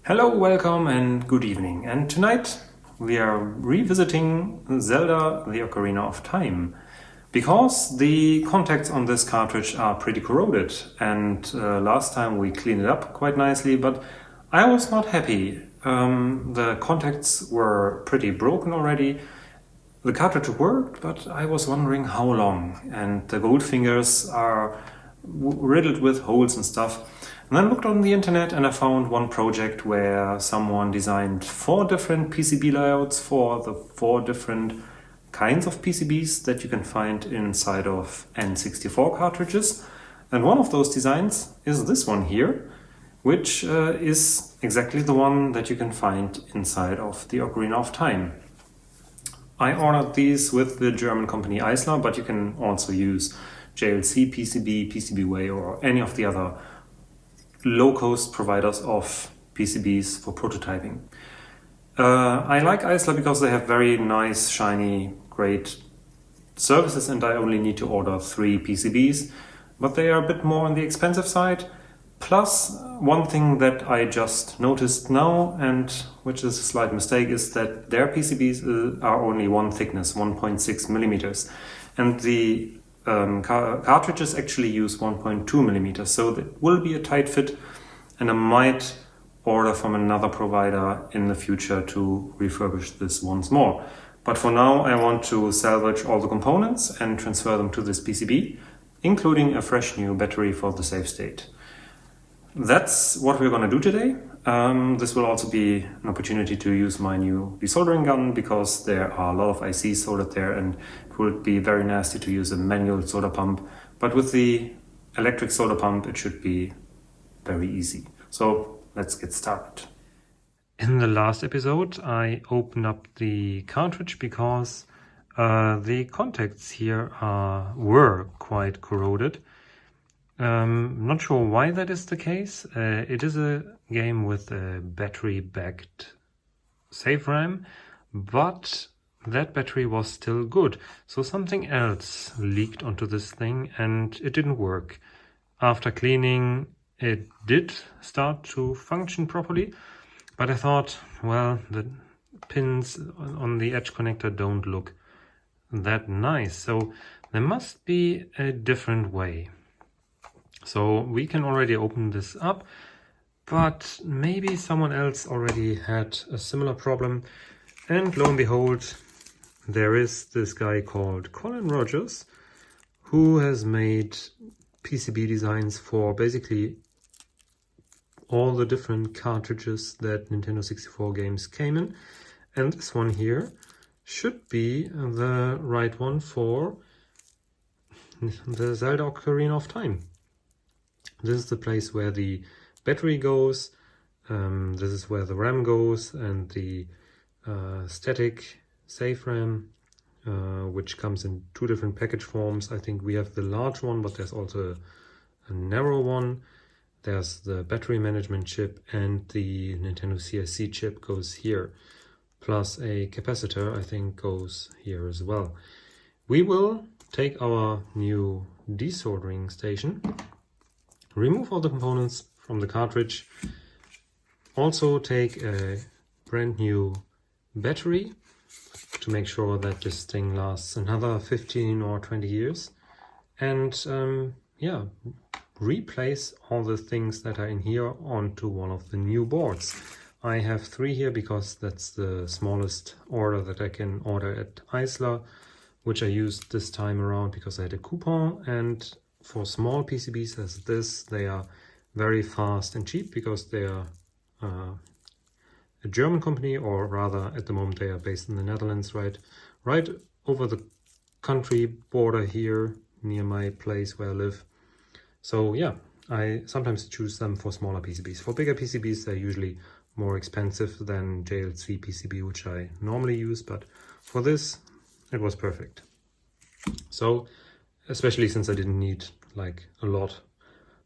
Hello, welcome and good evening. And tonight we are revisiting Zelda The Ocarina of Time because the contacts on this cartridge are pretty corroded, and last time we cleaned it up quite nicely, but I was not happy. The contacts were pretty broken already. The cartridge worked, but I was wondering how long, and the gold fingers are riddled with holes and stuff. And then I looked on the internet and I found one project where someone designed 4 different PCB layouts for the 4 different kinds of PCBs that you can find inside of N64 cartridges. And one of those designs is this one here, which is exactly the one that you can find inside of the Ocarina of Time. I ordered these with the German company Eisler, but you can also use JLC PCB, PCBWay, or any of the other low-cost providers of PCBs for prototyping. I like Eisler because they have very nice, shiny, great services, and I only need to order 3 PCBs, but they are a bit more on the expensive side. Plus, one thing that I just noticed now, and which is a slight mistake, is that their PCBs are only one thickness, 1.6 millimeters, and the cartridges actually use 1.2 millimeters, so it will be a tight fit, and I might order from another provider in the future to refurbish this once more. But for now I want to salvage all the components and transfer them to this PCB, including a fresh new battery for the save state. That's what we're going to do today. This will also be an opportunity to use my new desoldering gun, because there are a lot of ICs soldered there and it would be very nasty to use a manual solder pump. But with the electric solder pump it should be very easy. So let's get started. In the last episode I opened up the cartridge because the contacts here were quite corroded. Not sure why that is the case. It is a game with a battery-backed save RAM, but that battery was still good. So something else leaked onto this thing and it didn't work. After cleaning, it did start to function properly, but I thought, well, the pins on the edge connector don't look that nice, so there must be a different way. So we can already open this up, but maybe someone else already had a similar problem. And lo and behold, there is this guy called Colin Rogers, who has made PCB designs for basically all the different cartridges that Nintendo 64 games came in. And this one here should be the right one for the Zelda Ocarina of Time. This is the place where the battery goes, this is where the RAM goes, and the static save RAM, which comes in 2 different package forms. I think we have the large one, but there's also a narrow one. There's the battery management chip, and the Nintendo CSC chip goes here. Plus a capacitor, I think, goes here as well. We will take our new desoldering station, remove all the components from the cartridge, also take a brand new battery to make sure that this thing lasts another 15 or 20 years, and yeah, replace all the things that are in here onto one of the new boards. I have 3 here because that's the smallest order that I can order at Eisler, which I used this time around because I had a coupon. And for small PCBs as this, they are very fast and cheap because they are a German company, or rather at the moment they are based in the Netherlands, right over the country border here near my place where I live. So yeah, I sometimes choose them for smaller PCBs. For bigger PCBs they're usually more expensive than JLC PCB, which I normally use, but for this it was perfect. So especially since I didn't need like a lot,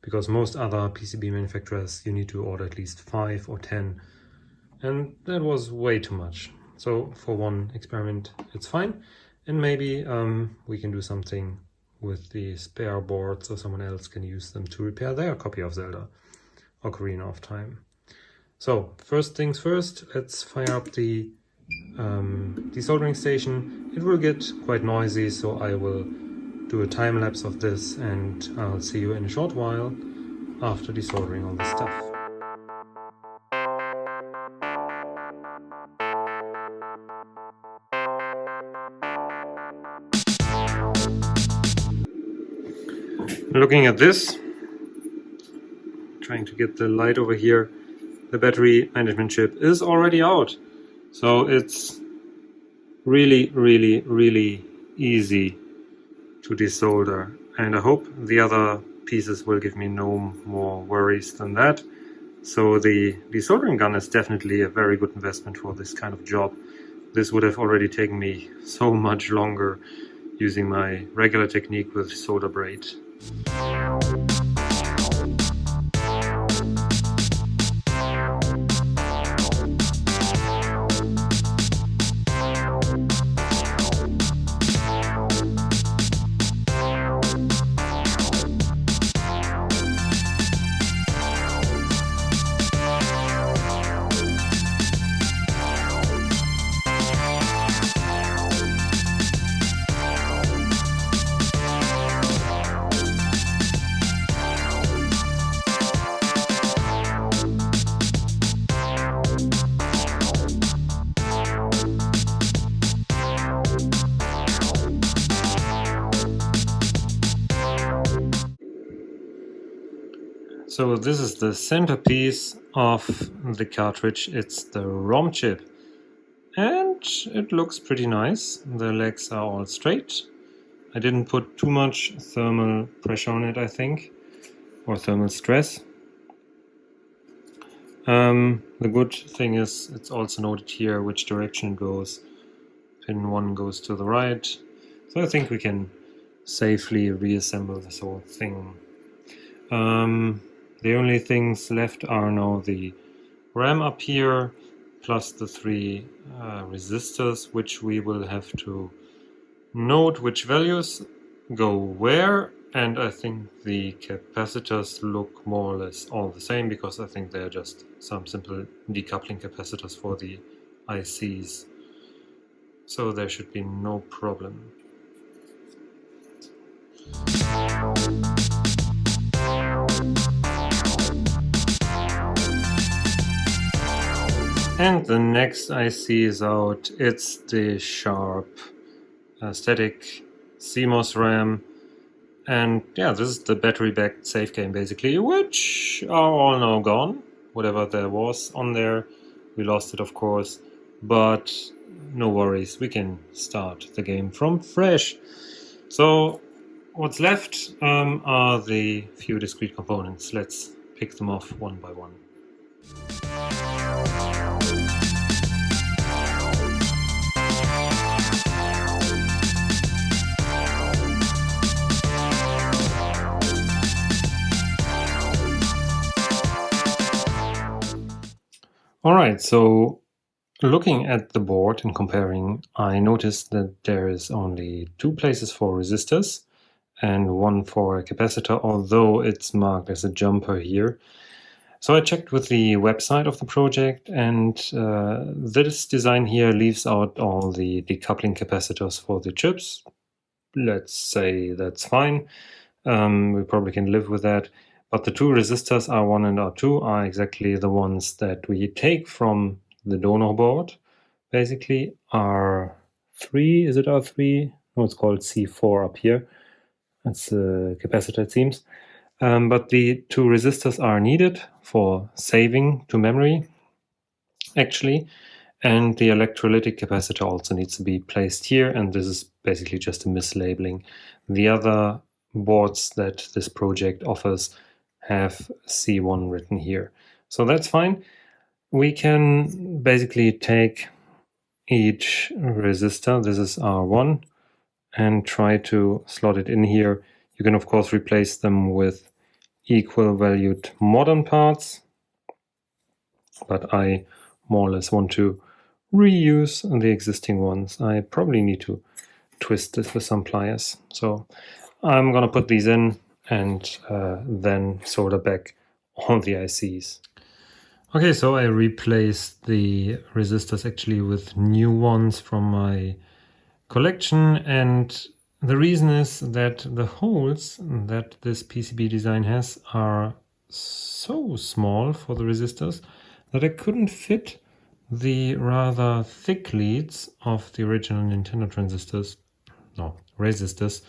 because most other PCB manufacturers you need to order at least 5 or 10, and that was way too much. So for one experiment it's fine, and maybe we can do something with the spare boards, or someone else can use them to repair their copy of Zelda Ocarina of Time. So first things first, let's fire up the desoldering station. It will get quite noisy, so I will do a time lapse of this and I'll see you in a short while after desoldering all this stuff. Looking at this, trying to get the light over here, the battery management chip is already out. So it's really easy to desolder, and I hope the other pieces will give me no more worries than that. So the desoldering gun is definitely a very good investment for this kind of job. This would have already taken me so much longer using my regular technique with solder braid. So this is the centerpiece of the cartridge. It's the ROM chip, and it looks pretty nice. The legs are all straight. I didn't put too much thermal pressure on it, I think, or thermal stress. The good thing is it's also noted here which direction it goes. Pin 1 goes to the right, so I think we can safely reassemble this whole thing. The only things left are now the RAM up here, plus the 3 resistors, which we will have to note which values go where, and I think the capacitors look more or less all the same, because I think they're just some simple decoupling capacitors for the ICs. So there should be no problem. And the next IC is out. It's the Sharp static CMOS RAM. And yeah, this is the battery-backed safe game basically, which are all now gone. Whatever there was on there, we lost it of course, but no worries, we can start the game from fresh. So what's left are the few discrete components. Let's pick them off one by one. Alright, so looking at the board and comparing, I noticed that there is only 2 places for resistors and 1 for a capacitor, although it's marked as a jumper here. So I checked with the website of the project, and this design here leaves out all the decoupling capacitors for the chips. Let's say that's fine. We probably can live with that. But the 2 resistors, R1 and R2, are exactly the ones that we take from the donor board. Basically, R3, is it R3? No, it's called C4 up here. That's the capacitor, it seems. But the 2 resistors are needed for saving to memory, actually. And the electrolytic capacitor also needs to be placed here, and this is basically just a mislabeling. The other boards that this project offers have C1 written here. So that's fine. We can basically take each resistor, this is R1, and try to slot it in here. You can of course replace them with equal valued modern parts, but I more or less want to reuse the existing ones. I probably need to twist this with some pliers. So I'm gonna put these in and then solder back all the ICs. Okay, so I replaced the resistors actually with new ones from my collection, and the reason is that the holes that this PCB design has are so small for the resistors that I couldn't fit the rather thick leads of the original Nintendo resistors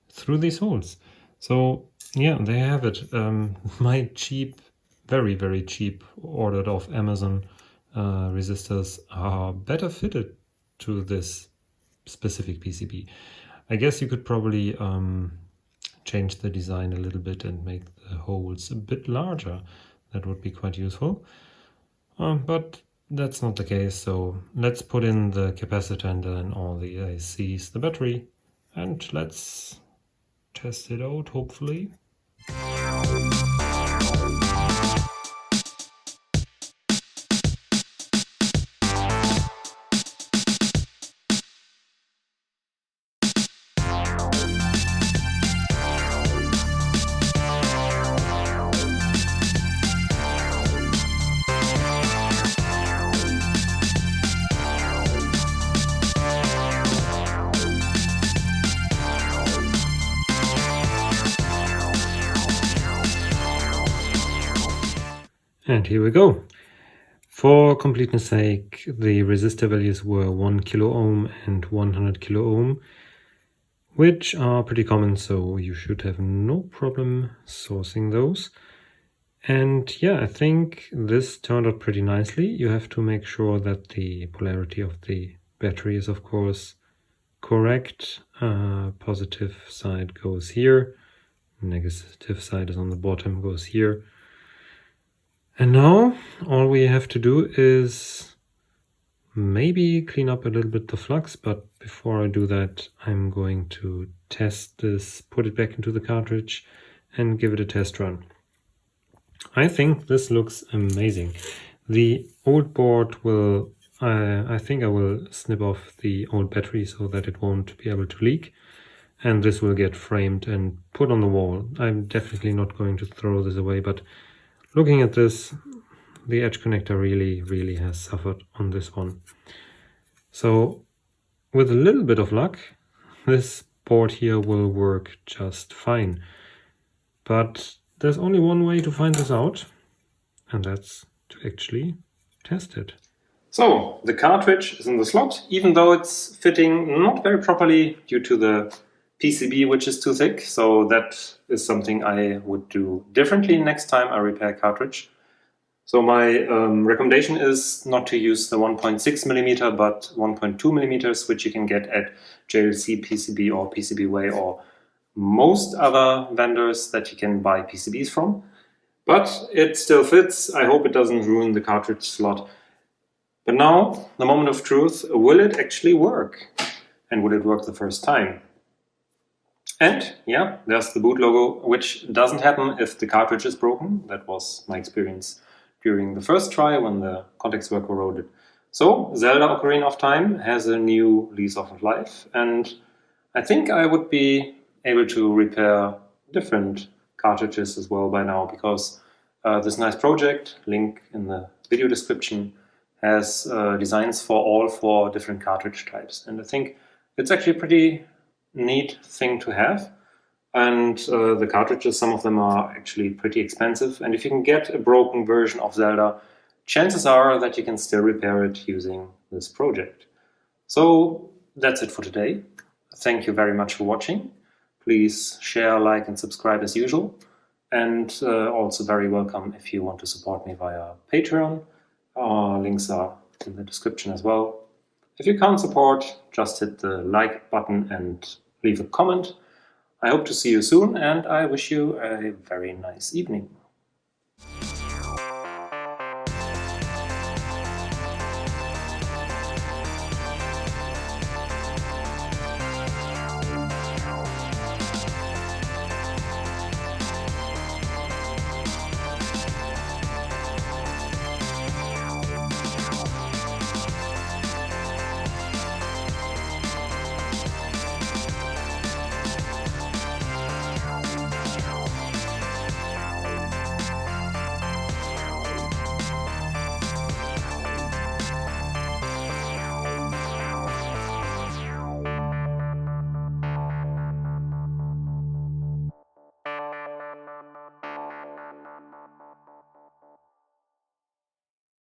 through these holes. So yeah, there you have it. My cheap, very, very cheap, ordered off Amazon resistors are better fitted to this specific PCB. I guess you could probably change the design a little bit and make the holes a bit larger. That would be quite useful. But that's not the case, so let's put in the capacitor and then all the ICs, the battery, and let's test it out, hopefully. And here we go. For completeness sake, the resistor values were 1 kilo ohm and 100 kilo ohm, which are pretty common, so you should have no problem sourcing those. And yeah, I think this turned out pretty nicely. You have to make sure that the polarity of the battery is, of course, correct. Positive side goes here, negative side is on the bottom, goes here. And now all we have to do is maybe clean up a little bit the flux, but before I do that, I'm going to test this, put it back into the cartridge and give it a test run. I think this looks amazing. The old board will, I think I will snip off the old battery so that it won't be able to leak. And this will get framed and put on the wall. I'm definitely not going to throw this away, but looking at this, the edge connector really has suffered on this one. So with a little bit of luck, this board here will work just fine. But there's only one way to find this out, and that's to actually test it. So the cartridge is in the slot, even though it's fitting not very properly due to the PCB, which is too thick. So that is something I would do differently next time I repair a cartridge. So my recommendation is not to use the 1.6 millimeter, but 1.2 millimeters, which you can get at JLC PCB or PCBWay or most other vendors that you can buy PCBs from. But it still fits. I hope it doesn't ruin the cartridge slot. But now, the moment of truth, will it actually work? And will it work the first time? And yeah, there's the boot logo, which doesn't happen if the cartridge is broken. That was my experience during the first try when the contacts were corroded. So Zelda Ocarina of Time has a new lease of life, and I think I would be able to repair different cartridges as well by now, because this nice project, link in the video description, has designs for all 4 different cartridge types. And I think it's actually a pretty neat thing to have. And the cartridges, some of them are actually pretty expensive. And if you can get a broken version of Zelda, chances are that you can still repair it using this project. So that's it for today. Thank you very much for watching. Please share, like, and subscribe as usual. And also very welcome if you want to support me via Patreon. Links are in the description as well. If you can't support, just hit the like button and leave a comment. I hope to see you soon, and I wish you a very nice evening.